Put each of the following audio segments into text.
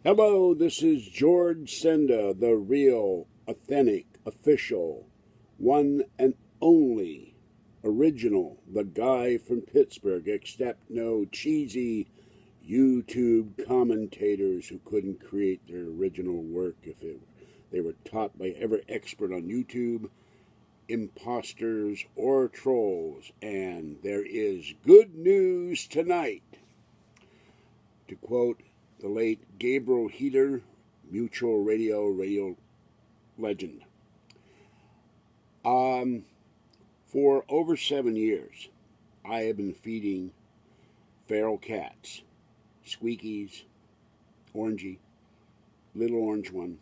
Hello, this is George Senda, the real, authentic, official, one and only, original, the guy from Pittsburgh, except no cheesy YouTube commentators who couldn't create their original work if they were taught by every expert on YouTube, imposters, or trolls. And there is good news tonight. To quote the late Gabriel Heater, mutual radio legend. For over 7 years, I have been feeding feral cats, Squeakies, Orangey, little orange one,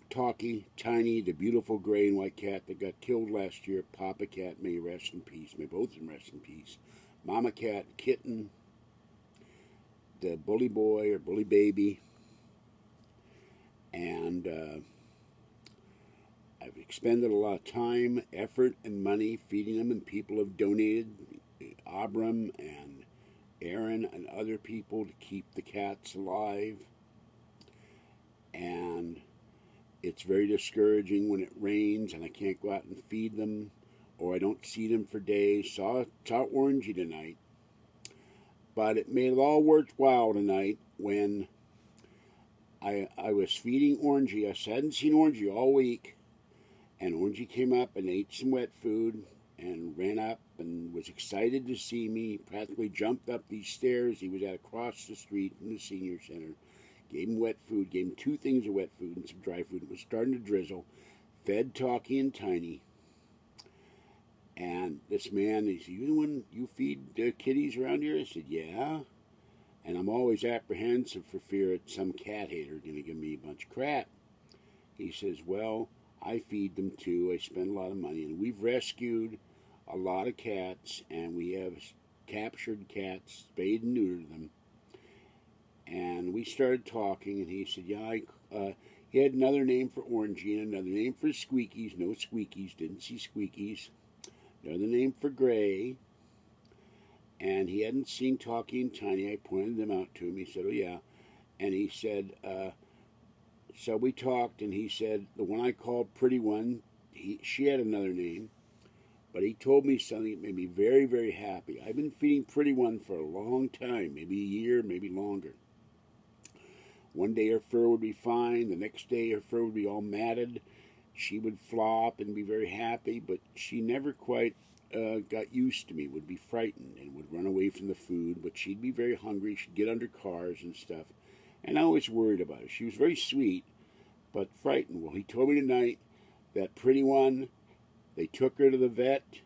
Talkie, Tiny, the beautiful gray and white cat that got killed last year, Papa Cat, may rest in peace, may both of them rest in peace, Mama Cat, Kitten, the bully boy or bully baby, and I've expended a lot of time, effort, and money feeding them, and people have donated, Abram and Aaron and other people, to keep the cats alive. And it's very discouraging when it rains and I can't go out and feed them, or I don't see them for days. Saw Orangey tonight. But it made it all worthwhile tonight when I was feeding Orangey. I hadn't seen Orangey all week, and Orangey came up and ate some wet food and ran up and was excited to see me. He practically jumped up these stairs. He was at across the street in the senior center. Gave him wet food, gave him 2 things of wet food and some dry food. It was starting to drizzle. Fed Talkie and Tiny. And this man, he said, "You the one you feed kitties around here?" I said, "Yeah." And I'm always apprehensive for fear that some cat hater is going to give me a bunch of crap. He says, "Well, I feed them too. I spend a lot of money. And we've rescued a lot of cats, and we have captured cats, spayed and neutered them." And we started talking, and he said, "Yeah, he had another name for Orangey and another name for Squeakies. No Squeakies, didn't see Squeakies. Another name for Gray." And he hadn't seen Talkie and Tiny. I pointed them out to him. He said, "Oh, yeah." And he said, so we talked, and he said, the one I called Pretty One, she had another name. But he told me something that made me very, very happy. I've been feeding Pretty One for a long time, maybe a year, maybe longer. One day her fur would be fine. The next day her fur would be all matted. She would flop and be very happy, but she never quite got used to me, would be frightened and would run away from the food, but she'd be very hungry. She'd get under cars and stuff, and I always worried about her. She was very sweet, but frightened. Well, he told me tonight that Pretty One, they took her to the vet.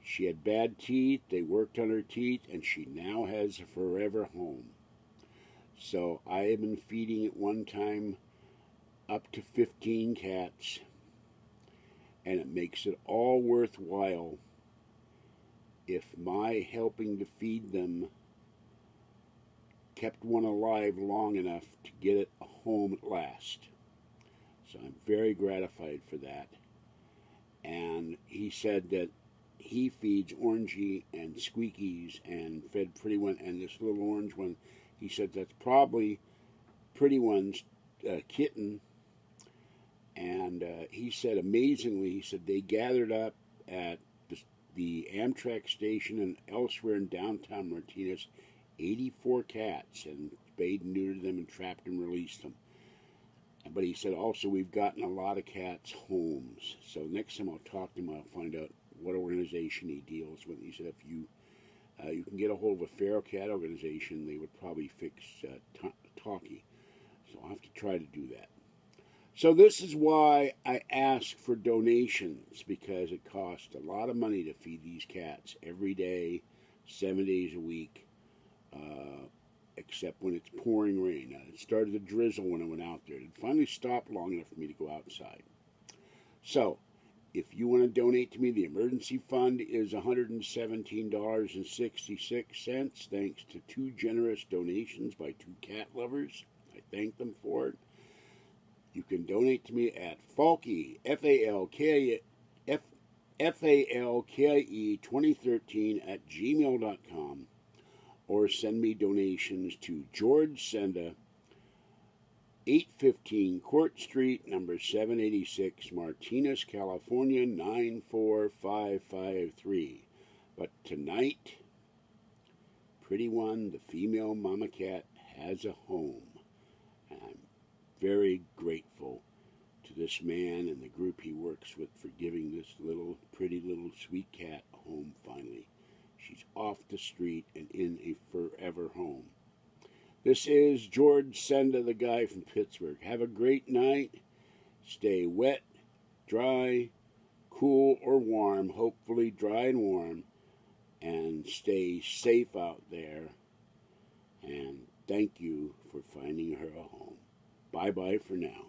She had bad teeth. They worked on her teeth, and she now has a forever home. So I have been feeding at one time up to 15 cats, and it makes it all worthwhile if my helping to feed them kept one alive long enough to get it a home at last. So I'm very gratified for that. And he said that he feeds Orangey and Squeakies and fed Pretty One and this little orange one. He said that's probably Pretty One's kitten. And he said, amazingly, he said they gathered up at the Amtrak station and elsewhere in downtown Martinez, 84 cats, and spayed and neutered them and trapped and released them. But he said also we've gotten a lot of cats homes. So next time I'll talk to him, I'll find out what organization he deals with. He said if you can get a hold of a feral cat organization, they would probably fix Talkie. So I'll have to try to do that. So this is why I ask for donations, because it costs a lot of money to feed these cats every day, 7 days a week, except when it's pouring rain. Now, it started to drizzle when I went out there. It finally stopped long enough for me to go outside. So if you want to donate to me, the emergency fund is $117.66, thanks to 2 generous donations by 2 cat lovers. I thank them for it. You can donate to me at Falkie, Falkie 2013 at gmail.com, or send me donations to George Senda, 815 Court Street, number 786, Martinez, California, 94553. But tonight, Pretty One, the female mama cat, has a home. And I'm very grateful to this man and the group he works with for giving this pretty little sweet cat a home finally. She's off the street and in a forever home. This is George Senda, the guy from Pittsburgh. Have a great night. Stay wet, dry, cool, or warm. Hopefully dry and warm. And stay safe out there. And thank you for finding her a home. Bye-bye for now.